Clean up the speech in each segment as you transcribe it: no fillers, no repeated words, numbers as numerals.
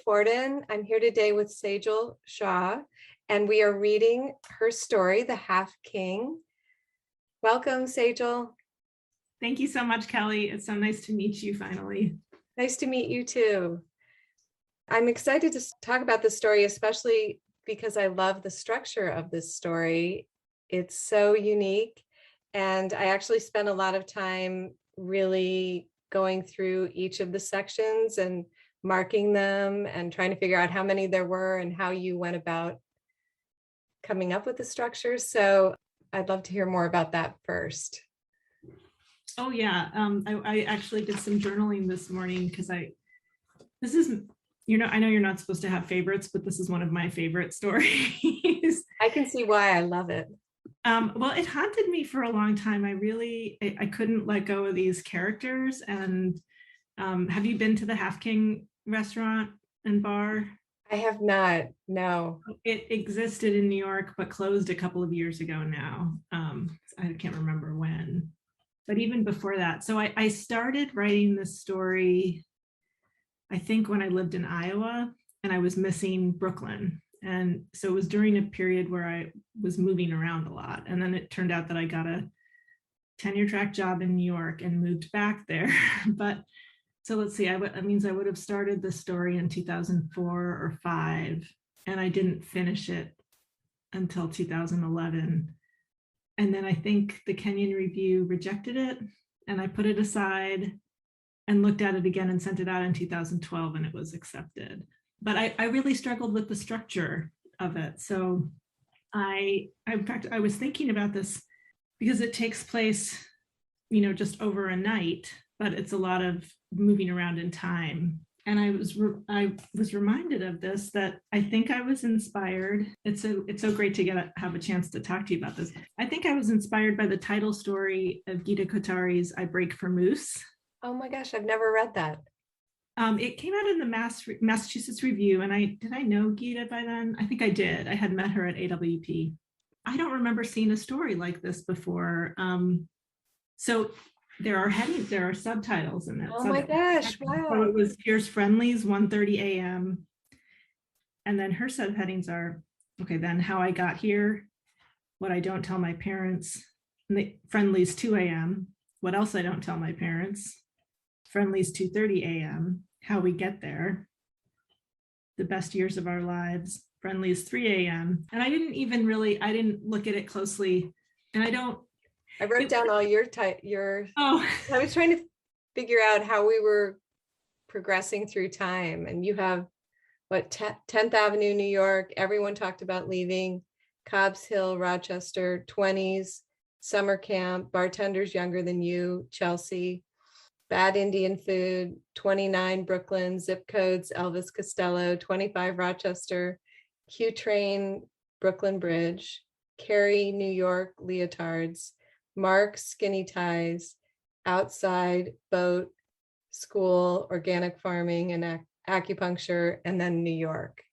Forden. I'm here today with Sejal Shah, and we are reading her story, The Half King. Welcome, Sejal. Thank you so much, Kelly. It's so nice to meet you finally. Nice to meet you too. I'm excited to talk about this story, especially because I love the structure of this story. It's so unique, and I actually spent a lot of time really going through each of the sections and marking them and trying to figure out how many there were and how you went about coming up with the structure. So I'd love to hear more about that first. Oh yeah, I actually did some journaling this morning because I know you're not supposed to have favorites, but this is one of my favorite stories. I can see why. I love it. Well, it haunted me for a long time. I couldn't let go of these characters. And have you been to the Half King restaurant and bar? I have not, no. It existed in New York, but closed a couple of years ago now. I can't remember when, but even before that. So I started writing this story, I think when I lived in Iowa and I was missing Brooklyn. And so it was during a period where I was moving around a lot. And then it turned out that I got a tenure track job in New York and moved back there. But so let's see, that means I would have started the story in 2004 or 5, and I didn't finish it until 2011. And then I think the Kenyon review rejected it, and I put it aside and looked at it again and sent it out in 2012, and it was accepted. But I really struggled with the structure of it. So in fact, I was thinking about this because it takes place, just over a night, but it's a lot of moving around in time. And I was reminded of this, that I think I was inspired. It's so great to have a chance to talk to you about this. I think I was inspired by the title story of Gita Kotari's I Break for Moose. Oh my gosh, I've never read that. It came out in the Massachusetts Review, and did I know Gita by then? I think I did. I had met her at AWP. I don't remember seeing a story like this before. So there are headings, there are subtitles in it. Oh my gosh, wow. So it was Here's Friendlies, 1:30 a.m. And then her subheadings are, okay, then How I Got Here, What I Don't Tell My Parents, Friendlies, 2 a.m. What Else I Don't Tell My Parents, Friendlies, 2:30 a.m. How We Get There, The Best Years of Our Lives, Friendlies, 3 a.m. And I didn't look at it closely. And I wrote down all your. Oh, I was trying to figure out how we were progressing through time. And you have, 10th Avenue, New York. Everyone talked about leaving. Cobb's Hill, Rochester, 20s, summer camp, bartenders younger than you, Chelsea, bad Indian food, 29 Brooklyn, zip codes, Elvis Costello, 25 Rochester, Q Train, Brooklyn Bridge, Cary, New York, leotards, Mark, skinny ties, outside, boat, school, organic farming, and acupuncture, and then New York.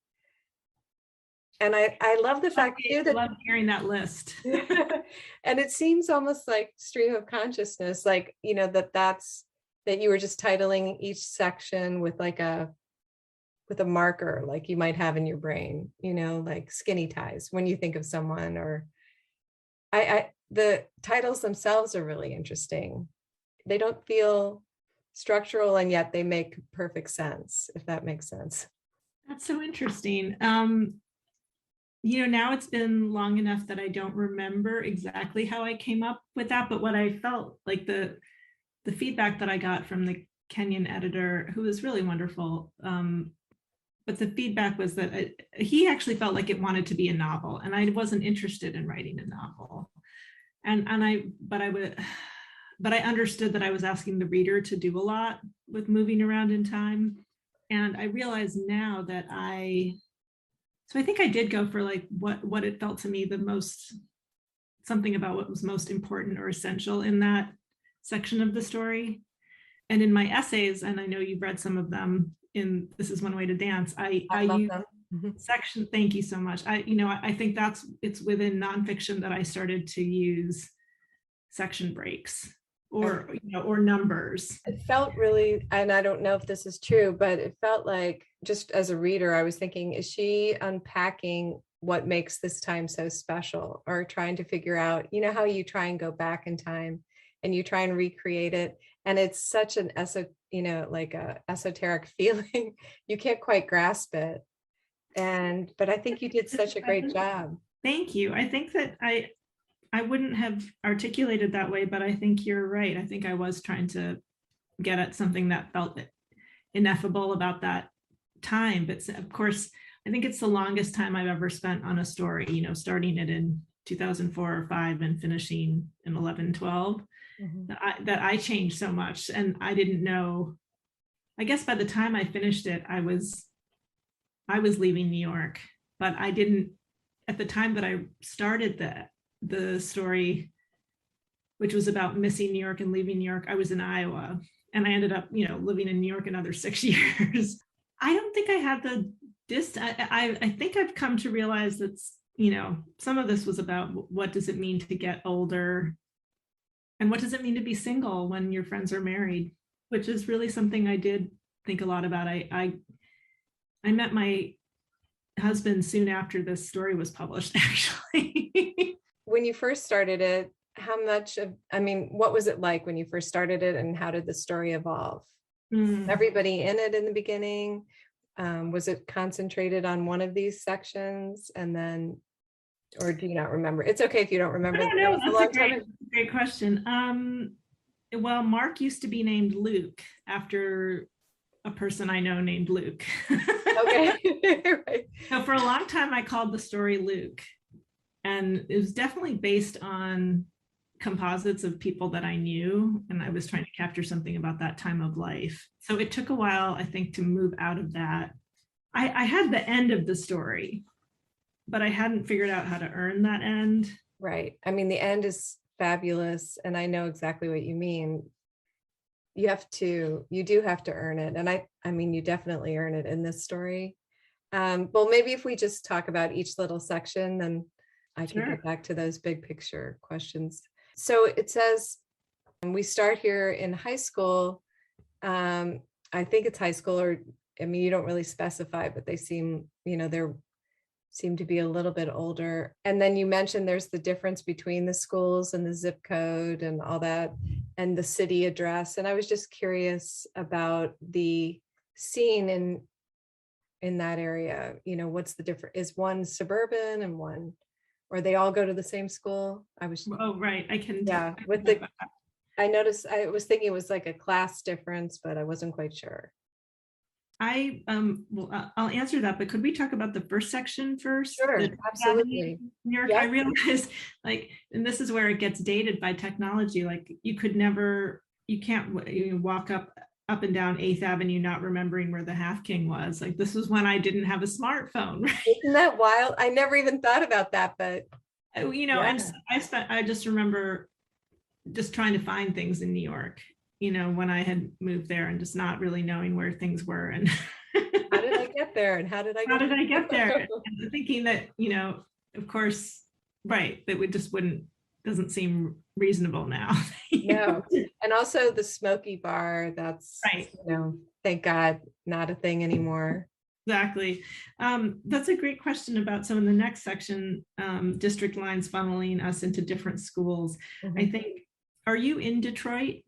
And I love the fact too that I love hearing that list. And it seems almost like stream of consciousness, like, that you were just titling each section with a marker, like you might have in your brain, like skinny ties when you think of someone. Or the titles themselves are really interesting. They don't feel structural, and yet they make perfect sense, if that makes sense. That's so interesting. Now it's been long enough that I don't remember exactly how I came up with that, but what I felt like the feedback that I got from the Kenyon editor, who was really wonderful, but the feedback was that he actually felt like it wanted to be a novel, and I wasn't interested in writing a novel. But I understood that I was asking the reader to do a lot with moving around in time. And I realize now that I think I did go for like what it felt to me something about what was most important or essential in that section of the story. And in my essays, and I know you've read some of them in This Is One Way to Dance, I use section. Thank you so much. I think it's within nonfiction that I started to use section breaks or numbers. It felt really, and I don't know if this is true, but it felt like just as a reader, I was thinking, is she unpacking what makes this time so special, or trying to figure out, how you try and go back in time and you try and recreate it. And it's such an like a esoteric feeling. You can't quite grasp it. But I think you did such a great job. Thank you. I think that I wouldn't have articulated that way, but I think you're right. I think I was trying to get at something that felt ineffable about that time. But of course, I think it's the longest time I've ever spent on a story, starting it in 2004 or 5 and finishing in 11, 12, that I changed so much. And I didn't know, I guess by the time I finished it, I was leaving New York, but I didn't, at the time that I started the story, which was about missing New York and leaving New York, I was in Iowa, and I ended up, living in New York another 6 years. I don't think I had the I think I've come to realize that, some of this was about what does it mean to get older, and what does it mean to be single when your friends are married, which is really something I did think a lot about. I met my husband soon after this story was published, actually. When you first started it, what was it like when you first started it, and how did the story evolve? Everybody in it in the beginning? Was it concentrated on one of these sections, and then, or do you not remember? It's okay if you don't remember. No, that's a great question. Well, Mark used to be named Luke after a person I know named Luke. Okay. Right. So for a long time, I called the story Luke, and it was definitely based on composites of people that I knew, and I was trying to capture something about that time of life. So it took a while, I think, to move out of that. I had the end of the story, but I hadn't figured out how to earn that end. Right. I mean, the end is fabulous, and I know exactly what you mean. You do have to earn it. And I mean, you definitely earn it in this story. Well, maybe if we just talk about each little section, then I can get back to those big picture questions. So it says, we start here in high school. I think it's high school, or, I mean, you don't really specify, but they seem, they're seem to be a little bit older. And then you mentioned there's the difference between the schools and the zip code and all that, and the city address. And I was just curious about the scene in that area. What's the difference? Is one suburban and one, or they all go to the same school? Right. I noticed, I was thinking it was like a class difference, but I wasn't quite sure. I'll answer that, but could we talk about the first section first? Sure, absolutely. New York, yeah. I realized, and this is where it gets dated by technology. You can't walk up and down 8th Avenue not remembering where the Half King was. This was when I didn't have a smartphone. Right? Isn't that wild? I never even thought about that, but yeah. And I just remember just trying to find things in New York, when I had moved there, and just not really knowing where things were. And how did I get there? And how did I get there? And thinking that, of course, right, that doesn't seem reasonable now. No. And also the Smoky Bar, that's right. Thank God, not a thing anymore. Exactly. That's a great question about, so in the next section, district lines funneling us into different schools. Mm-hmm. I think, are you in Detroit?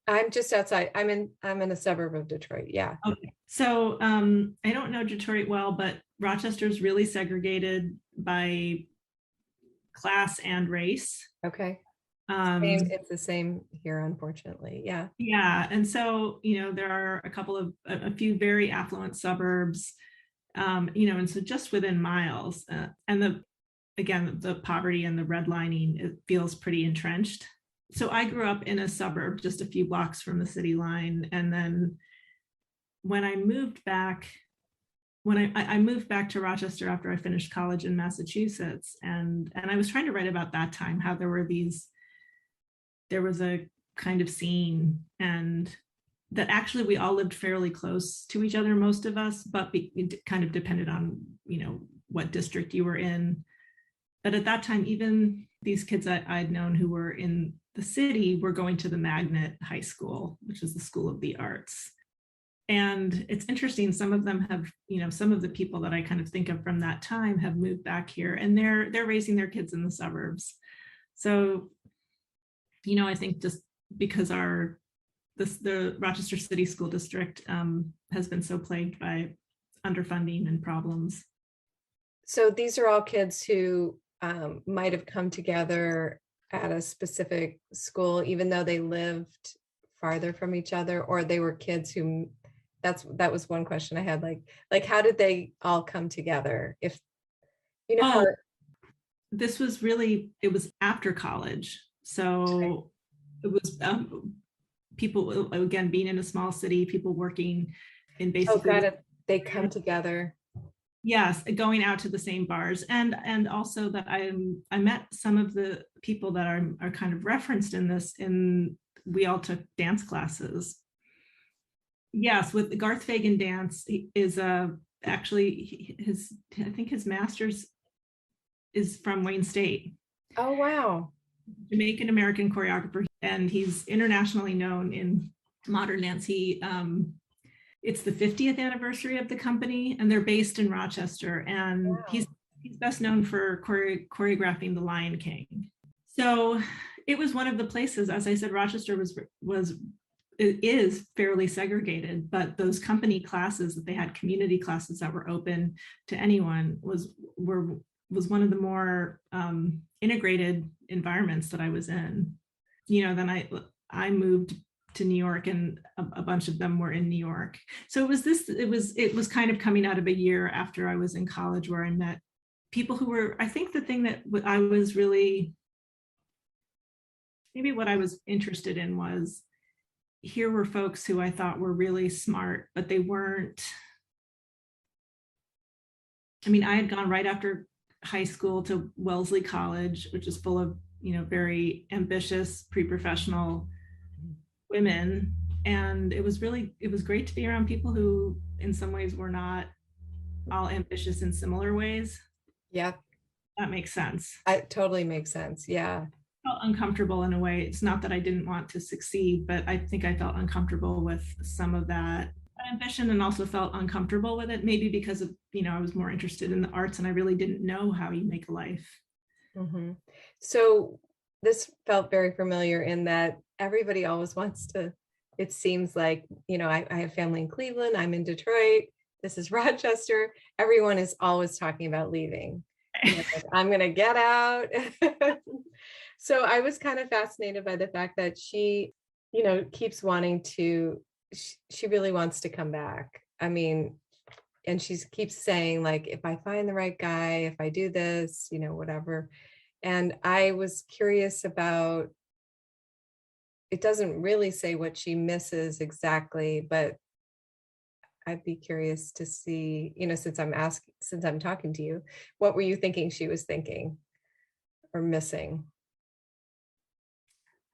I'm just outside. I'm in a suburb of Detroit. Yeah. Okay. So I don't know Detroit well, but Rochester is really segregated by class and race. Okay. It's the same here, unfortunately. Yeah. Yeah. And so, there are a few very affluent suburbs, and so just within miles, and the poverty and the redlining, it feels pretty entrenched. So I grew up in a suburb just a few blocks from the city line. And then when I moved back, I moved back to Rochester after I finished college in Massachusetts. And I was trying to write about that time, how there was a kind of scene, and that actually we all lived fairly close to each other, most of us, but it kind of depended on, what district you were in. But at that time, even these kids that I'd known who were in the city were going to the Magnet High School, which is the School of the Arts. And it's interesting, some of them have, some of the people that I kind of think of from that time have moved back here, and they're raising their kids in the suburbs. So, I think just because the Rochester City School District has been so plagued by underfunding and problems. So these are all kids who might have come together at a specific school, even though they lived farther from each other, or they were kids who, that was one question I had, like how did they all come together? If how this was really, it was after college. So it was people, again, being in a small city, people working in basically. got it. They come together. Yes, going out to the same bars, and also that I met some of the people that are kind of referenced in this. We all took dance classes. Yes, with Garth Fagan dance is actually I think his master's is from Wayne State. Oh wow. Jamaican American choreographer, and he's internationally known in modern dance. It's the 50th anniversary of the company, and they're based in Rochester, and wow. He's best known for choreographing The Lion King. So it was one of the places, as I said, Rochester is fairly segregated, but those company classes that they had, community classes that were open to anyone, was one of the more integrated environments that I was in. Then I moved to New York, and a bunch of them were in New York. So it was kind of coming out of a year after I was in college, where I met people who were, I think the thing that I was really, maybe what I was interested in was, here were folks who I thought were really smart, but they weren't. I had gone right after high school to Wellesley College, which is full of, very ambitious pre-professional women. And it was great to be around people who in some ways were not all ambitious in similar ways. Yeah. That makes sense. It totally makes sense. Yeah. I felt uncomfortable in a way. It's not that I didn't want to succeed, but I think I felt uncomfortable with some of that ambition, and also felt uncomfortable with it, maybe because of, I was more interested in the arts, and I really didn't know how you make a life. Mm-hmm. So this felt very familiar in that everybody always wants to, it seems like, I have family in Cleveland, I'm in Detroit, this is Rochester. Everyone is always talking about leaving. Like, I'm going to get out. So I was kind of fascinated by the fact that she, keeps wanting to, she really wants to come back. And she keeps saying, like, if I find the right guy, if I do this, whatever. And I was curious about, it doesn't really say what she misses exactly, but I'd be curious to see, since I'm talking to you, what were you thinking she was thinking or missing?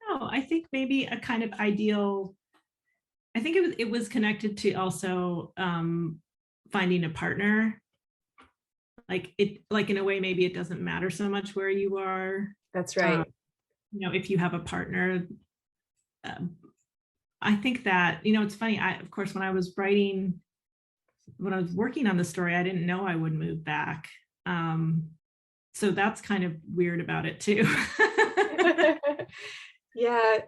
Oh, I think maybe a kind of ideal, I think it was connected to also finding a partner. Like in a way, maybe it doesn't matter so much where you are. That's right. If you have a partner, I think that, it's funny. Of course, when I was working on the story, I didn't know I would move back. So that's kind of weird about it too. Yeah.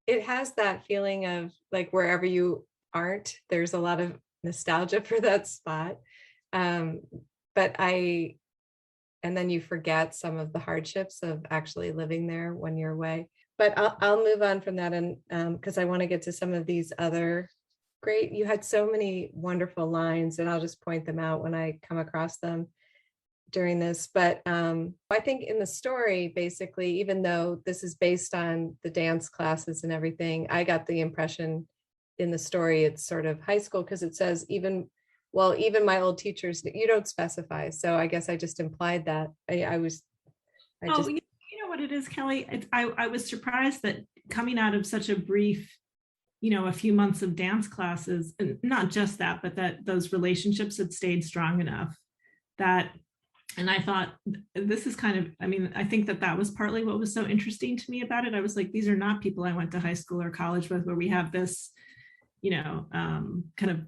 It has that feeling of like, wherever you aren't, there's a lot of nostalgia for that spot. And then you forget some of the hardships of actually living there when you're away. But I'll move on from that, and because I want to get to some of these other great, you had so many wonderful lines, and I'll just point them out when I come across them during this. But I think in the story, basically, even though this is based on the dance classes and everything, I got the impression in the story it's sort of high school, because it says even my old teachers, you don't specify. So I guess I just implied that. You know what it is, Kelly? I was surprised that coming out of such a brief, a few months of dance classes, and not just that, but that those relationships had stayed strong enough that, and I thought, this is kind of, I think that was partly what was so interesting to me about it. I was like, these are not people I went to high school or college with, where we have this, kind of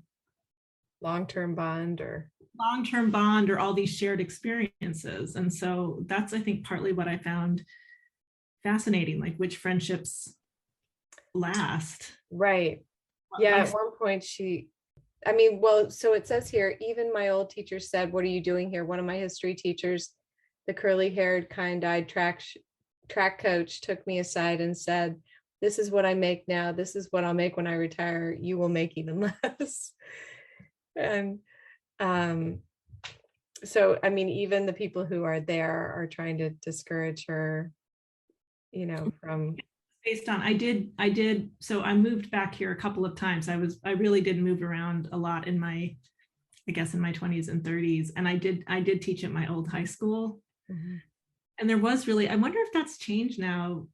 long-term bond or long-term bond or all these shared experiences. And so that's, I think, partly what I found fascinating, like which friendships last. right. Yeah, at one point so it says here, even my old teacher said, "What are you doing here?" One of my history teachers, the curly-haired, kind-eyed track coach, took me aside and said, "This is what I make now. This is what I'll make when I retire. You will make even less." And so, I mean, even the people who are there are trying to discourage her, from. Based on, so I moved back here a couple of times. I really did move around a lot in my 20s and 30s. And I did teach at my old high school. Mm-hmm. And there was really, I wonder if that's changed now,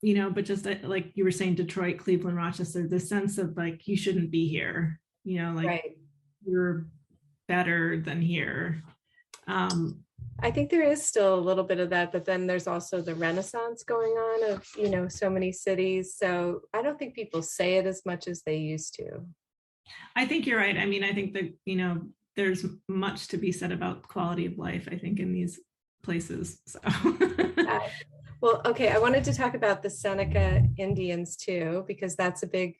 but just like you were saying, Detroit, Cleveland, Rochester, the sense of like, you shouldn't be here, like Right. you're better than here. I think there is still a little bit of that, but then there's also the renaissance going on of, so many cities. So I don't think people say it as much as they used to. I think you're right. I mean, I think that, there's much to be said about quality of life, I think, in these places. So. Well, okay, I wanted to talk about the Seneca Indians too, because that's a big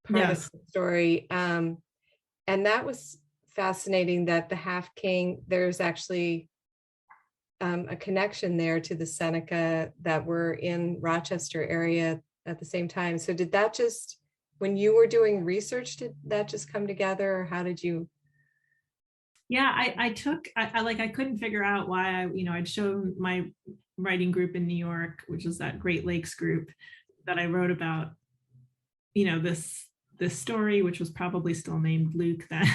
part of the story. And that was fascinating that the Half King, there's actually a connection there to the Seneca that were in Rochester area at the same time. So did that just, when you were doing research, did that just come together, or how did you? Yeah, I couldn't figure out why I'd shown my writing group in New York, which is that Great Lakes group, that I wrote about, this story, which was probably still named Luke then.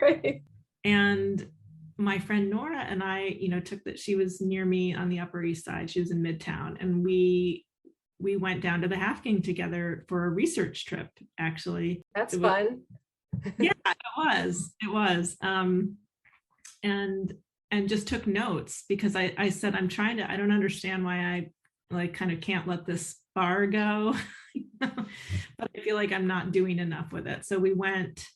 Right. And my friend Nora and I, took that, she was near me on the Upper East Side. She was in Midtown, and we went down to the Half King together for a research trip, actually. That's fun. Yeah, it was. And just took notes, because I said, I don't understand why I like kind of can't let this bar go, but I feel like I'm not doing enough with it. So we went,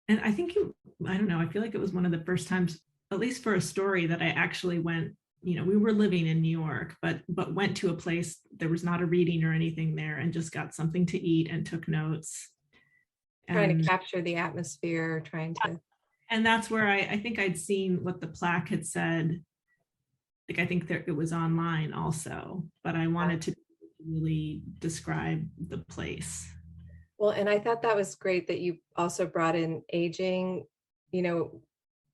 and I don't know, I feel like it was one of the first times, at least for a story, that I actually went, we were living in New York, but went to a place, there was not a reading or anything there, and just got something to eat and took notes. Trying to capture the atmosphere, and that's where I think I'd seen what the plaque had said. Like, I think it was online also, but I wanted to really describe the place. Well, and I thought that was great that you also brought in aging,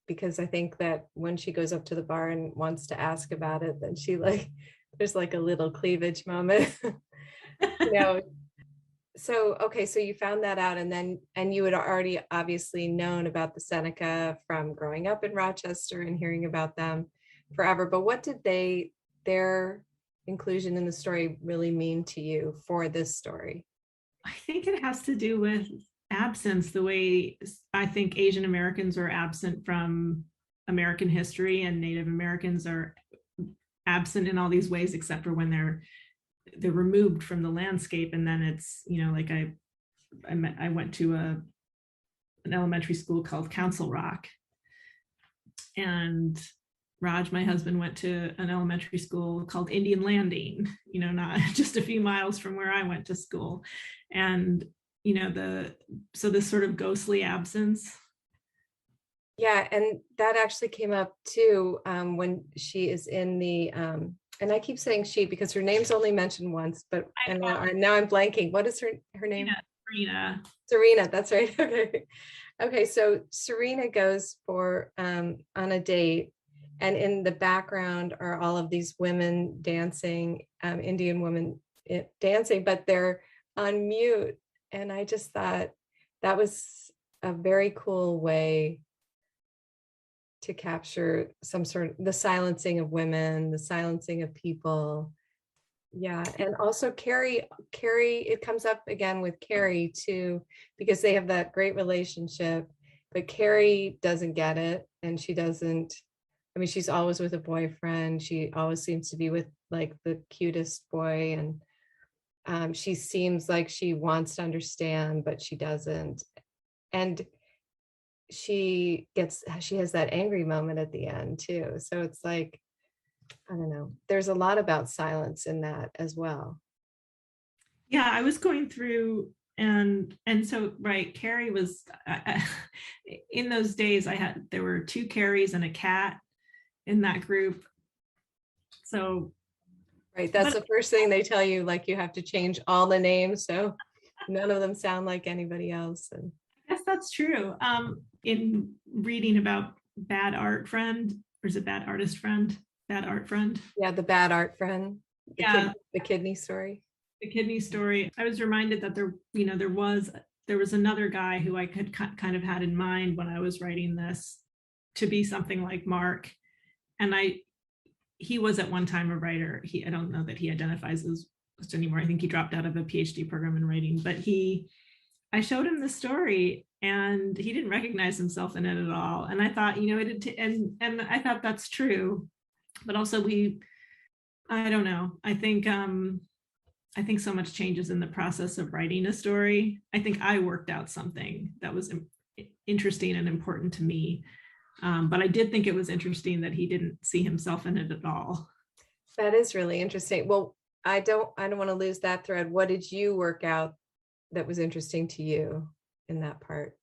because I think that when she goes up to the bar and wants to ask about it, then there's like a little cleavage moment. So, okay, so you found that out, and you had already obviously known about the Seneca from growing up in Rochester and hearing about them forever. But what did their inclusion in the story really mean to you for this story? I think it has to do with absence, the way I think Asian Americans are absent from American history, and Native Americans are absent in all these ways, except for when they're removed from the landscape. And then it's, like I went to an elementary school called Council Rock, and Raj, my husband, went to an elementary school called Indian Landing, not just a few miles from where I went to school. And, so this sort of ghostly absence. Yeah, and that actually came up too, when she is in the, and I keep saying she because her name's only mentioned once, but and now I'm blanking. What is her name? Serena, that's right. Okay, so Serena goes for on a date, and in the background are all of these women dancing, Indian women dancing, but they're on mute. And I just thought that was a very cool way to capture some sort of the silencing of women, the silencing of people. Yeah. And also Carrie, it comes up again with Carrie too, because they have that great relationship, but Carrie doesn't get it. And she doesn't, I mean, she's always with a boyfriend. She always seems to be with like the cutest boy. And She seems like she wants to understand, but she doesn't. And she has that angry moment at the end too. So it's like, I don't know. There's a lot about silence in that as well. Yeah, I was going through and so right, Carrie was in those days there were two Carries and a cat in that group. So right, that's the first thing they tell you, like you have to change all the names so none of them sound like anybody else. And I guess that's true. In reading about Bad Art Friend, or is it Bad Artist Friend? Bad Art Friend. Yeah, the bad art friend. The kidney story. The kidney story. I was reminded that there was another guy who I could kind of had in mind when I was writing this to be something like Mark, and he was at one time a writer. I don't know that he identifies as anymore. I think he dropped out of a PhD program in writing, but I showed him the story and he didn't recognize himself in it at all. And I thought, and I thought that's true, but also I don't know. I think so much changes in the process of writing a story. I think I worked out something that was interesting and important to me. But I did think it was interesting that he didn't see himself in it at all. That is really interesting. Well, I don't want to lose that thread. What did you work out that was interesting to you in that part?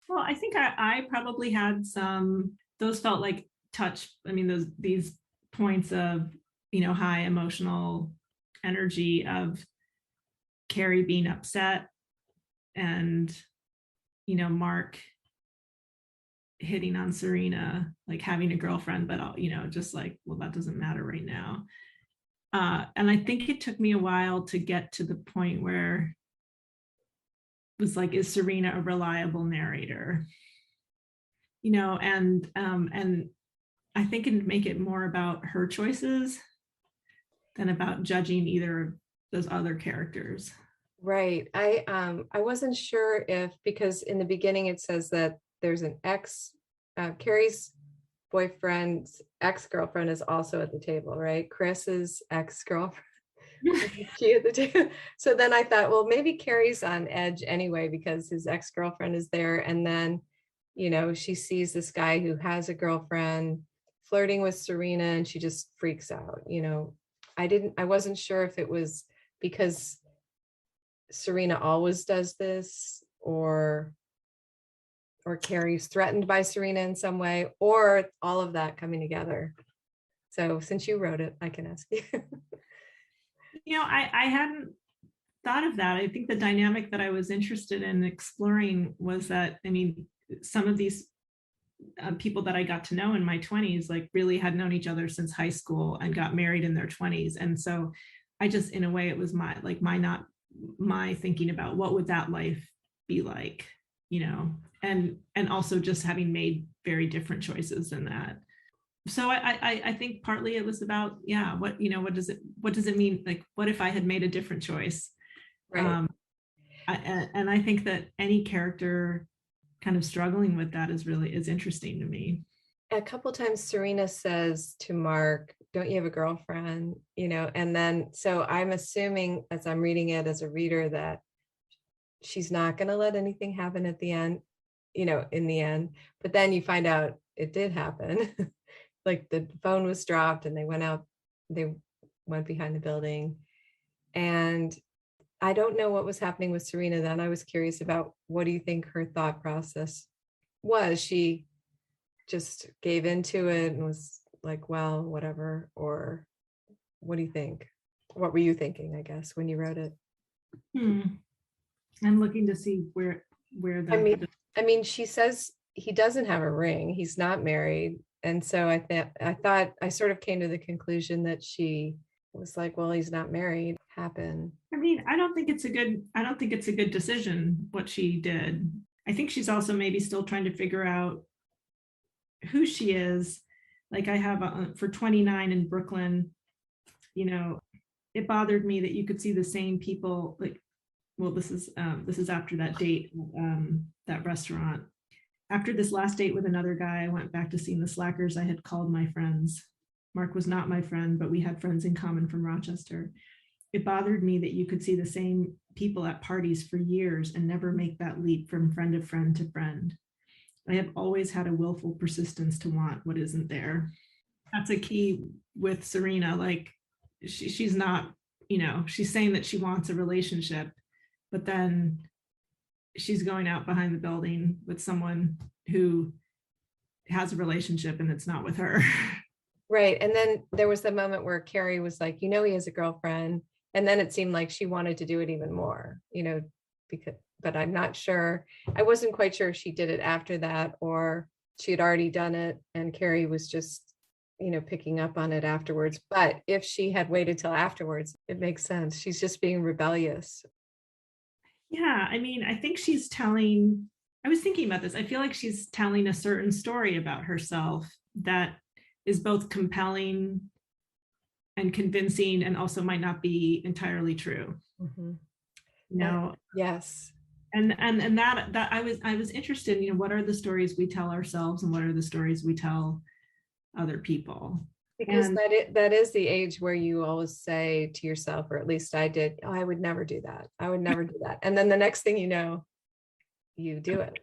Well, I think I probably had those felt like these points of, high emotional energy of Carrie being upset and, Mark hitting on Serena, like having a girlfriend, but just like, well, that doesn't matter right now. And I think it took me a while to get to the point where it was like, is Serena a reliable narrator? And I think it'd make it more about her choices than about judging either of those other characters. Right. I wasn't sure because in the beginning it says that there's an Carrie's boyfriend's ex-girlfriend is also at the table, right? Chris's ex-girlfriend. She at the table. So then I thought, well, maybe Carrie's on edge anyway because his ex-girlfriend is there. And then, she sees this guy who has a girlfriend flirting with Serena and she just freaks out. I wasn't sure if it was because Serena always does this or Carrie's threatened by Serena in some way, or all of that coming together. So since you wrote it, I can ask you. I hadn't thought of that. I think the dynamic that I was interested in exploring was that, some of these people that I got to know in my 20s, like really had known each other since high school and got married in their 20s. And so I just, in a way, it was my thinking about what would that life be like, and also just having made very different choices than that. So I think partly it was about, what does it mean? Like, what if I had made a different choice? Right. And I think that any character kind of struggling with that is interesting to me. A couple times Serena says to Mark, don't you have a girlfriend? And then, so I'm assuming as I'm reading it as a reader that she's not going to let anything happen at the end, in the end, but then you find out it did happen. Like the phone was dropped and they went behind the building. And I don't know what was happening with Serena then. I was curious about, what do you think her thought process was? She just gave into it and was like, well, whatever, or what do you think? What were you thinking, I guess, when you wrote it? I'm looking to see where that. I mean, she says he doesn't have a ring. He's not married. And so I thought I sort of came to the conclusion that she was like, well, he's not married. Happen. I don't think it's a good decision what she did. I think she's also maybe still trying to figure out who she is. Like I have for 29 in Brooklyn, it bothered me that you could see the same people, like, well, this is after that date, that restaurant. After this last date with another guy, I went back to seeing the slackers I had called my friends. Mark was not my friend, but we had friends in common from Rochester. it bothered me that you could see the same people at parties for years and never make that leap from friend to friend to friend. I have always had a willful persistence to want what isn't there. That's a key with Serena. Like she's not, she's saying that she wants a relationship, but then she's going out behind the building with someone who has a relationship and it's not with her. Right. And then there was the moment where Carrie was like, he has a girlfriend. And then it seemed like she wanted to do it even more, but I'm not sure. I wasn't quite sure if she did it after that or she had already done it and Carrie was just, picking up on it afterwards. But if she had waited till afterwards, it makes sense. She's just being rebellious. Yeah. I mean, I think I was thinking about this. I feel like she's telling a certain story about herself that is both compelling and convincing and also might not be entirely true. Mm-hmm. Yes. And that I was interested in, what are the stories we tell ourselves and what are the stories we tell other people? Because that is the age where you always say to yourself, or at least I did, I would never do that. I would never do that. And then the next thing you know, you do it.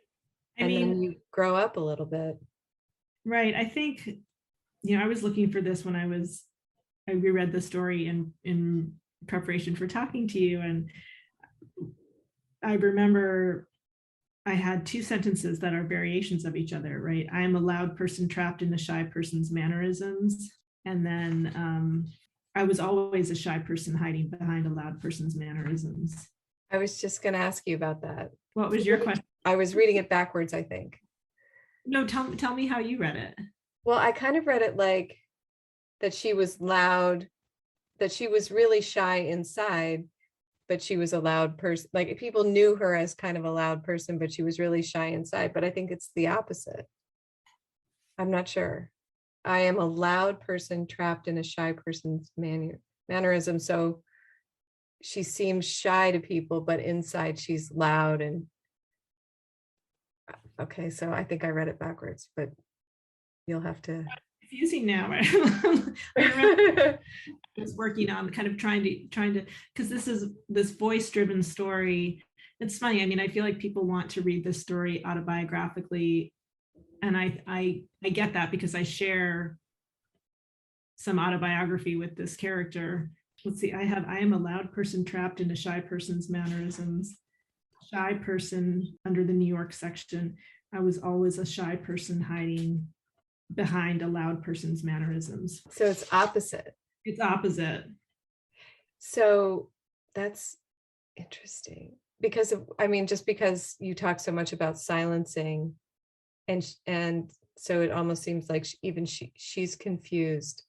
Then you grow up a little bit. Right. I think, I was looking for this when I reread the story in preparation for talking to you. And I remember I had two sentences that are variations of each other, right? I am a loud person trapped in a shy person's mannerisms. And then I was always a shy person hiding behind a loud person's mannerisms. I was just going to ask you about that. What was your question? I was reading it backwards, I think. No, tell me how you read it. Well, I kind of read it like that she was loud, that she was really shy inside, but she was a loud person. Like people knew her as kind of a loud person, but she was really shy inside. But I think it's the opposite. I'm not sure. I am a loud person trapped in a shy person's mannerism. So she seems shy to people, but inside she's loud and okay. So I think I read it backwards, but you'll have to. Confusing now. I was working on kind of trying to because this is this voice-driven story. It's funny. I mean, I feel like people want to read this story autobiographically, and I get that because I share some autobiography with this character. Let's see. I am a loud person trapped in a shy person's mannerisms. Shy person under the New York section. I was always a shy person hiding behind a loud person's mannerisms. So it's opposite. It's opposite. So that's interesting because just because you talk so much about silencing and so it almost seems like she's confused,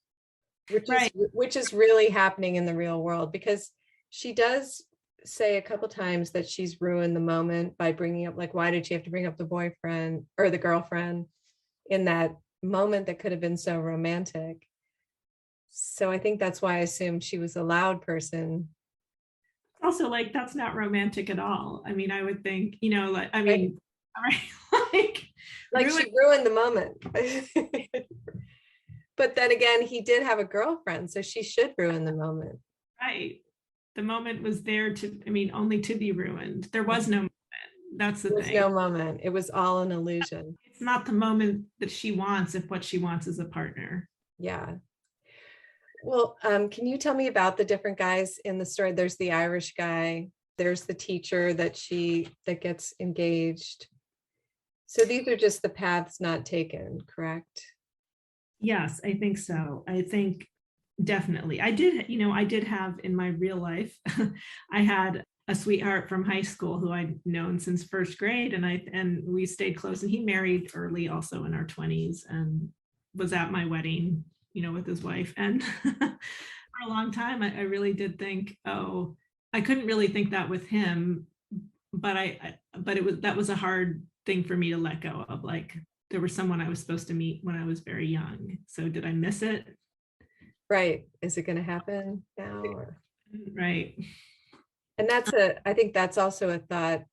which is really happening in the real world because she does say a couple times that she's ruined the moment by bringing up, like, why did she have to bring up the boyfriend or the girlfriend in that moment that could have been so romantic? So I think that's why I assumed she was a loud person. Also, like, that's not romantic at all. I mean, I would think, right. Like she ruined the moment. But then again, he did have a girlfriend, so she should ruin the moment. Right. The moment was there only to be ruined. There was no moment. That's the thing. There was no moment. It was all an illusion. It's not the moment that she wants if what she wants is a partner. Yeah. Well, can you tell me about the different guys in the story? There's the Irish guy. There's the teacher that gets engaged. So these are just the paths not taken, correct? Yes, I think so. I think definitely. I did have in my real life, I had a sweetheart from high school who I'd known since first grade, and we stayed close. And he married early, also in our 20s, and was at my wedding, with his wife. And for a long time, I really did think, oh, I couldn't really think that with him, but that was a hard thing for me to let go of. Like, there was someone I was supposed to meet when I was very young. So did I miss it? Right. Is it going to happen now? Right. And I think that's also a thought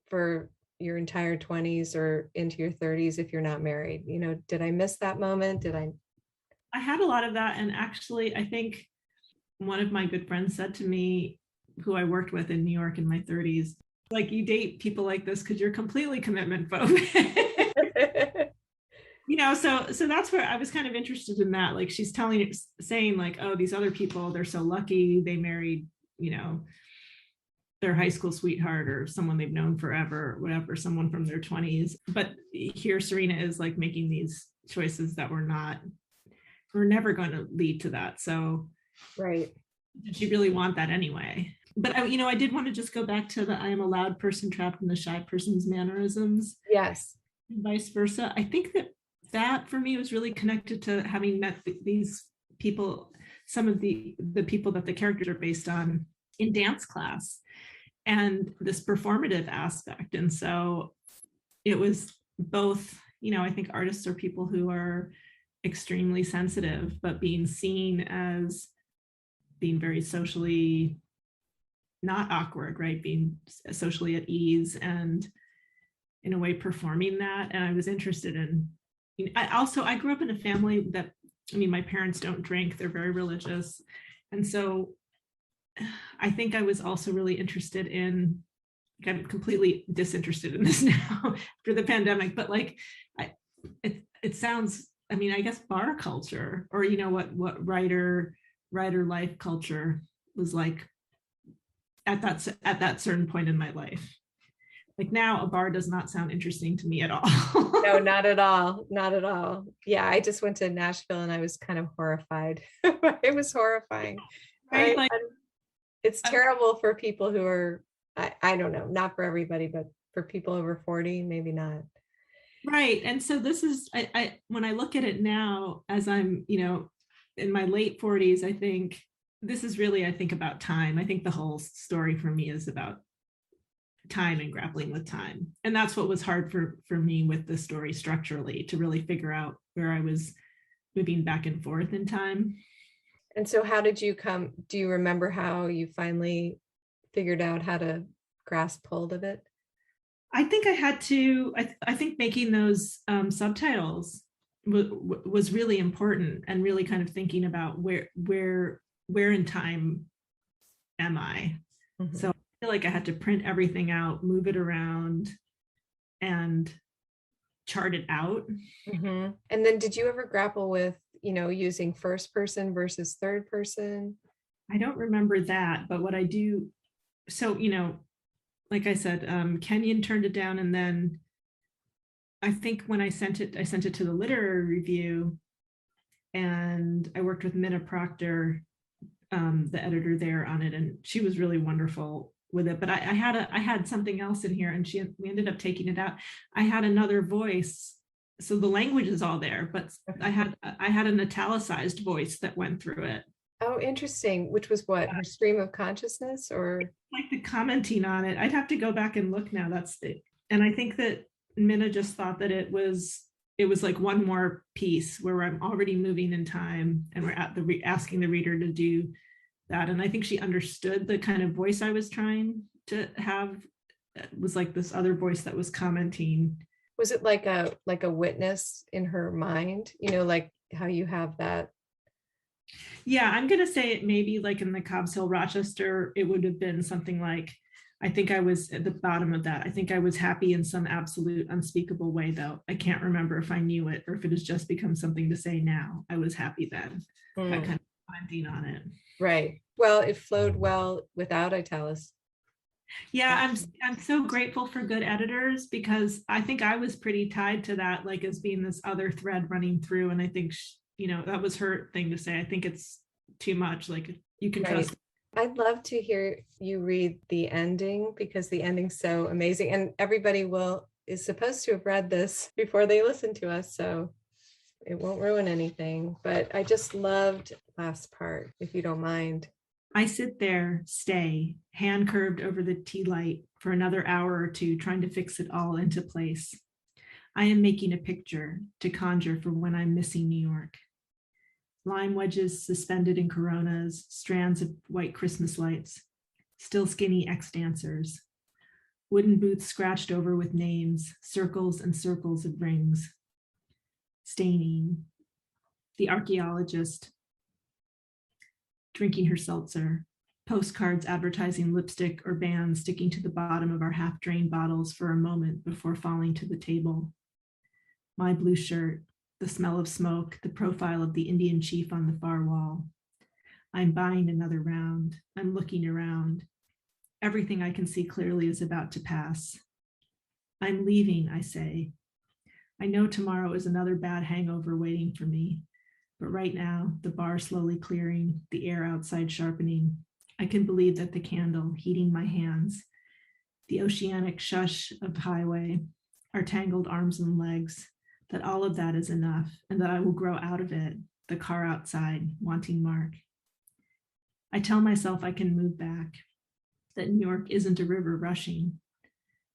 for your entire 20s or into your 30s if you're not married. Did I miss that moment? I had a lot of that. And actually, I think one of my good friends said to me, who I worked with in New York in my 30s, like, you date people like this because you're completely commitment phobic. So that's where I was kind of interested in that. Like, she's saying like, oh, these other people, they're so lucky, they married, their high school sweetheart or someone they've known forever, or whatever, someone from their 20s. But here Serena is like making these choices that were never going to lead to that. So right. did she really want that anyway? But I did want to just go back to the I am a loud person trapped in the shy person's mannerisms. Yes. And vice versa. I think that for me was really connected to having met these people, some of the people that the characters are based on in dance class, and this performative aspect. And so it was both, I think artists are people who are extremely sensitive, but being seen as being very socially not awkward, right? Being socially at ease and in a way performing that. And I was interested in, I grew up in a family that, my parents don't drink, they're very religious. And so I think I was also really interested in, I'm completely disinterested in this now after the pandemic, but like, it sounds, I guess bar culture, or what writer life culture was like at that certain point in my life. Like, now a bar does not sound interesting to me at all. No, not at all. Not at all. Yeah, I just went to Nashville and I was kind of horrified. It was horrifying. Right? It's terrible for people who are, I don't know, not for everybody, but for people over 40, maybe not. Right. And so this is, I when I look at it now, as I'm, in my late 40s, I think this is really, I think about time. I think the whole story for me is about time and grappling with time. And that's what was hard for me with the story structurally, to really figure out where I was moving back and forth in time. And so how did you do you remember how you finally figured out how to grasp hold of it? I think I had to, I think making those subtitles was really important, and really kind of thinking about where in time am I? Mm-hmm. So I feel like I had to print everything out, move it around, and chart it out. Mm-hmm. And then did you ever grapple with, using first person versus third person? I don't remember that, but what I do, so, like I said, Kenyon turned it down, and then I think when I sent it to the literary review, and I worked with Minna Proctor, the editor there, on it, and she was really wonderful with it. But I had something else in here, and we ended up taking it out. I had another voice, so the language is all there, but I had an italicized voice that went through it. Oh, interesting. Which was what, her stream of consciousness, or like the commenting on it? I'd have to go back and look now. That's it. And I think that Minna just thought that it was like one more piece where I'm already moving in time, and we're at asking the reader to do that. And I think she understood the kind of voice I was trying to have. It was like this other voice that was commenting. Was it like a witness in her mind? Like how you have that. Yeah, I'm going to say it maybe like in the Cobbs Hill Rochester, it would have been something like, I think I was at the bottom of that. I think I was happy in some absolute unspeakable way, though. I can't remember if I knew it or if it has just become something to say now. I was happy then. That kind of commenting on it. Right. Well, it flowed well without italics. Yeah, I'm so grateful for good editors, because I think I was pretty tied to that, like as being this other thread running through. And I think that was her thing to say. I think it's too much. Like, you can trust. I'd love to hear you read the ending, because the ending's so amazing, and everybody is supposed to have read this before they listen to us, so it won't ruin anything. But I just loved the last part, if you don't mind. I sit there, stay, hand curved over the tea light for another hour or two, trying to fix it all into place. I am making a picture to conjure for when I'm missing New York. Lime wedges suspended in coronas, strands of white Christmas lights, still skinny ex-dancers, wooden booths scratched over with names, circles and circles of rings. Staining, the archaeologist, drinking her seltzer, postcards advertising lipstick or bands sticking to the bottom of our half-drained bottles for a moment before falling to the table. My blue shirt, the smell of smoke, the profile of the Indian chief on the far wall. I'm buying another round. I'm looking around. Everything I can see clearly is about to pass. I'm leaving, I say. I know tomorrow is another bad hangover waiting for me, but right now, the bar slowly clearing, the air outside sharpening, I can believe that the candle heating my hands, the oceanic shush of highway, our tangled arms and legs, that all of that is enough and that I will grow out of it, the car outside, wanting Mark. I tell myself I can move back, that New York isn't a river rushing.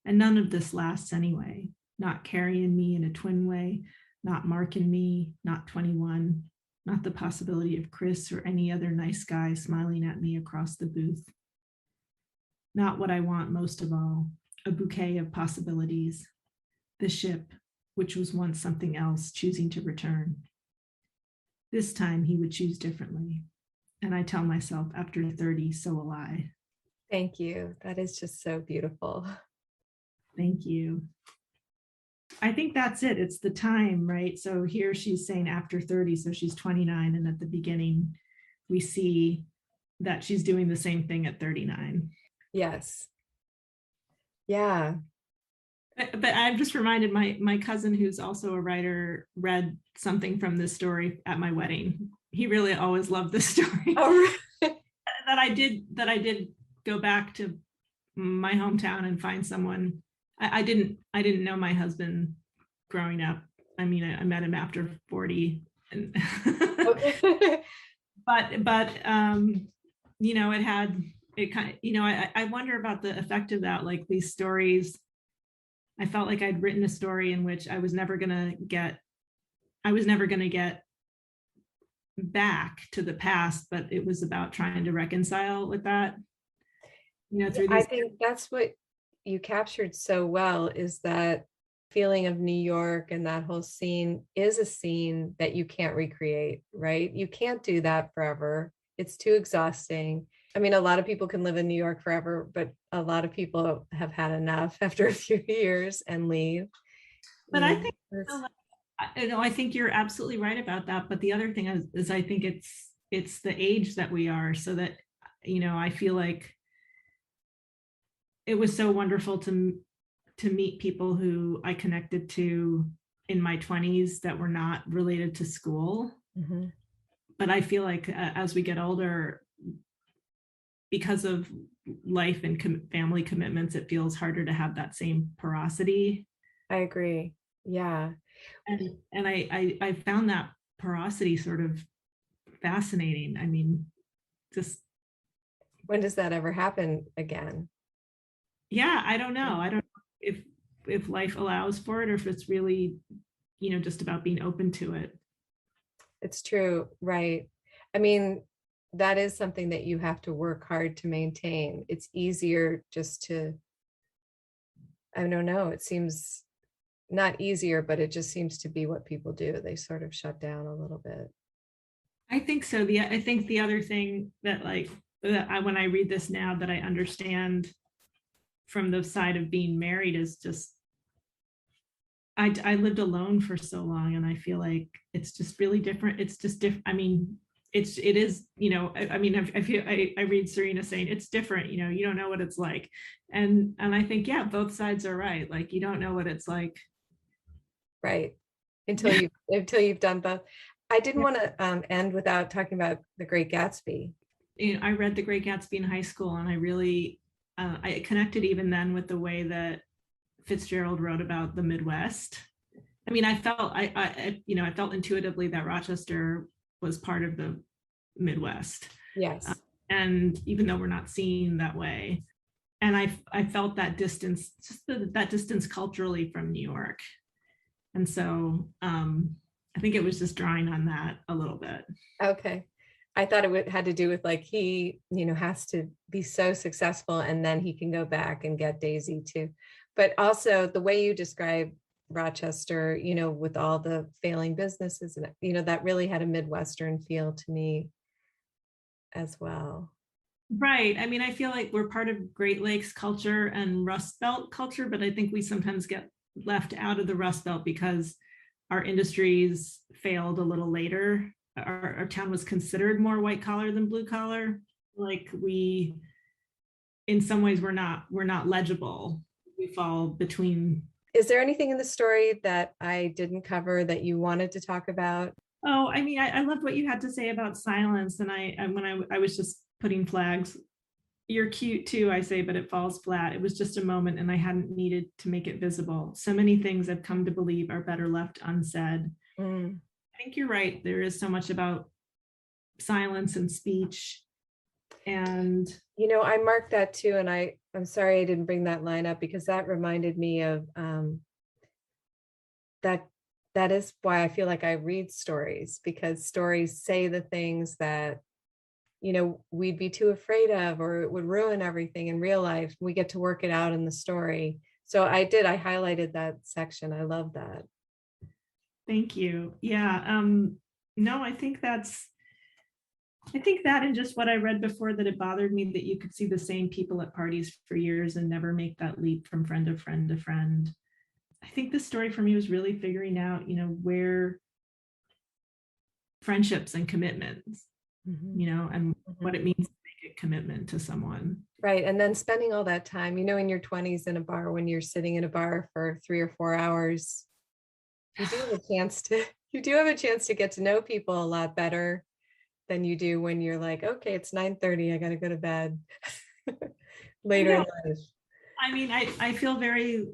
And none of this lasts anyway, not carrying me in a twin way, not Mark and me, not 21, not the possibility of Chris or any other nice guy smiling at me across the booth. Not what I want most of all, a bouquet of possibilities. The ship, which was once something else, choosing to return. This time he would choose differently. And I tell myself, after 30, so will I. Thank you. That is just so beautiful. Thank you. I think that's it. It's the time, right? So here she's saying after 30, so she's 29. And at the beginning, we see that she's doing the same thing at 39. Yes. Yeah. But I'm just reminded my cousin, who's also a writer, read something from this story at my wedding. He really always loved this story. Oh, that I did go back to my hometown and find someone. I didn't know my husband growing up. I mean, I met him after 40, and okay. but you know, it kind of, you know, I wonder about the effect of that. Like these stories, I felt like I'd written a story in which I was never gonna get back to the past, but it was about trying to reconcile with that, you know, through I these. think that's what you captured so well, is that feeling of New York, and that whole scene is a scene that you can't recreate, right? You can't do that forever. It's too exhausting. I mean, a lot of people can live in New York forever, but a lot of people have had enough after a few years and leave. But You I know, think, it's- you know, I think you're absolutely right about that. But the other thing is I think it's the age that we are, so that, you know, I feel like it was so wonderful to meet people who I connected to in my 20s that were not related to school. Mhm. But I feel like as we get older, because of life and family commitments, it feels harder to have that same porosity. I agree. Yeah. And I found that porosity sort of fascinating. I mean, just, When does that ever happen again? yeah, I don't know. I don't know if life allows for it, or if it's really, you know, just about being open to it. It's true, right? I mean, that is something that you have to work hard to maintain. It's easier just to, I don't know, it seems not easier, but it just seems to be what people do. They sort of shut down a little bit. I think so. I think the other thing that, like, when I read this now, that I understand from the side of being married is just, I lived alone for so long, and I feel like it's just really different. It's just different. I mean, it is, you know, I mean, I read Serena saying it's different, you know, you don't know what it's like. And I think, yeah, both sides are right. Like, you don't know what it's like. Right. Until you've done both. I didn't want to end without talking about The Great Gatsby. You know, I read The Great Gatsby in high school, and I really, I connected even then with the way that Fitzgerald wrote about the Midwest. I mean, I felt, you know, I felt intuitively that Rochester was part of the Midwest. Yes. And even though we're not seen that way, and I felt that distance, just that distance culturally from New York. And so I think it was just drawing on that a little bit. Okay. I thought had to do with like he, you know, has to be so successful and then he can go back and get Daisy too. But also the way you describe Rochester, you know, with all the failing businesses and, you know, that really had a Midwestern feel to me. as well. Right. I mean, I feel like we're part of Great Lakes culture and Rust Belt culture, but I think we sometimes get left out of the Rust Belt because our industries failed a little later. Our town was considered more white collar than blue collar. Like we, in some ways, we're not legible. We fall between. Is there anything in the story that I didn't cover that you wanted to talk about? Oh, I mean, I loved what you had to say about silence, and when I was just putting flags. You're cute too, I say, but it falls flat. It was just a moment and I hadn't needed to make it visible. So many things I've come to believe are better left unsaid. Mm. I think you're right. There is so much about silence and speech. And I marked that too, and I'm sorry I didn't bring that line up because that reminded me of that is why I feel like I read stories, because stories say the things that we'd be too afraid of, or it would ruin everything in real life. We get to work it out in the story. So I highlighted that section. I love that. thank you. Yeah. No, I think that and just what I read before, that it bothered me that you could see the same people at parties for years and never make that leap from friend to friend to friend. I think the story for me was really figuring out, where friendships and commitments, and what it means to make a commitment to someone. Right. And then spending all that time, in your 20s in a bar, when you're sitting in a bar for 3 or 4 hours, you do have a chance to get to know people a lot better than you do when you're like, okay, it's 9:30, I gotta go to bed later in life. I mean, I feel very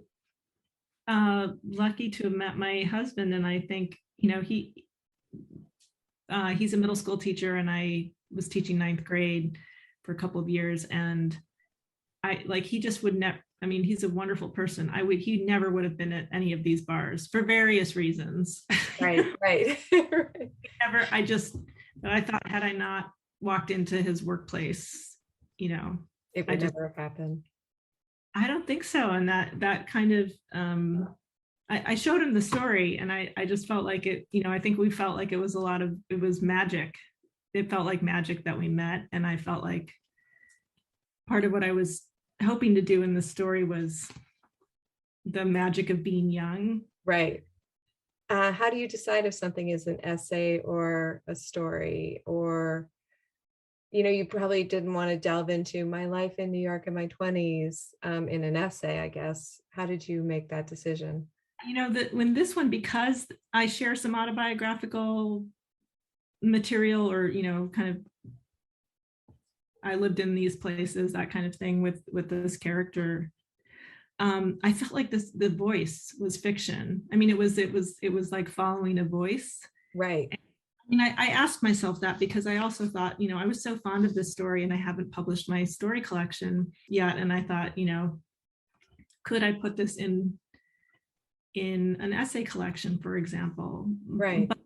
lucky to have met my husband, and I think he's a middle school teacher, and I was teaching ninth grade for a couple of years, and he just would never. I mean, he's a wonderful person. He never would have been at any of these bars for various reasons. Right. I thought, had I not walked into his workplace, it would never have happened. I don't think so. And that kind of, I showed him the story, and I just felt like it, I think we felt like it was magic. It felt like magic that we met. And I felt like part of what I was hoping to do in the story was the magic of being young. Right. How do you decide if something is an essay or a story? Or, you probably didn't want to delve into my life in New York in my 20s in an essay, I guess. How did you make that decision? That when this one, because I share some autobiographical material, or, kind of, I lived in these places, that kind of thing with this character. I felt like the voice was fiction. I mean, it was like following a voice. Right. I mean, I asked myself that because I also thought, I was so fond of this story, and I haven't published my story collection yet. And I thought, could I put this in an essay collection, for example? Right. But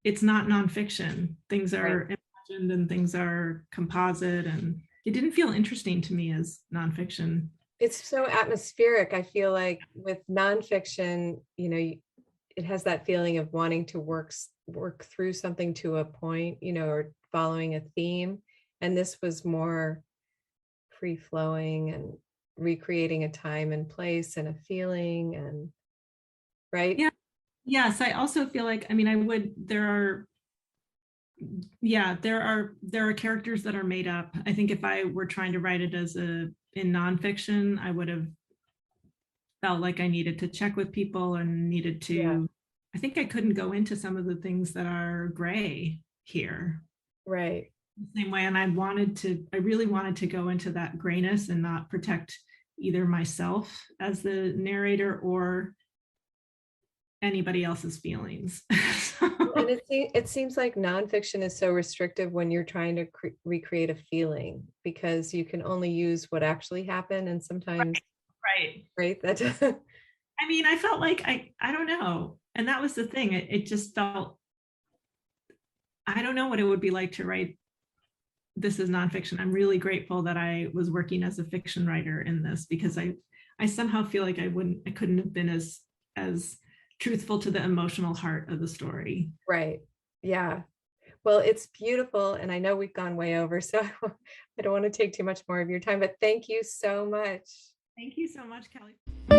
it's not nonfiction. Things are imagined and things are composite, and it didn't feel interesting to me as nonfiction. It's so atmospheric. I feel like with nonfiction, it has that feeling of wanting to work through something to a point, or following a theme. And this was more free flowing and recreating a time and place and a feeling, and right. Yeah. Yes. I also feel like, I mean, there are characters that are made up. I think if I were trying to write it in nonfiction, I would have felt like I needed to check with people and needed to, I think I couldn't go into some of the things that are gray here. Right. The same way. And I really wanted to go into that grayness and not protect either myself as the narrator or anybody else's feelings. And it seems like nonfiction is so restrictive when you're trying to recreate a feeling, because you can only use what actually happened, and sometimes right that I mean, I felt like I don't know, and that was the thing. It just felt, I don't know what it would be like to write this as nonfiction. I'm really grateful that I was working as a fiction writer in this, because I somehow feel like I couldn't have been as truthful to the emotional heart of the story. Right. Yeah. Well, it's beautiful, and I know we've gone way over, so I don't want to take too much more of your time, but thank you so much. Thank you so much, Kelly.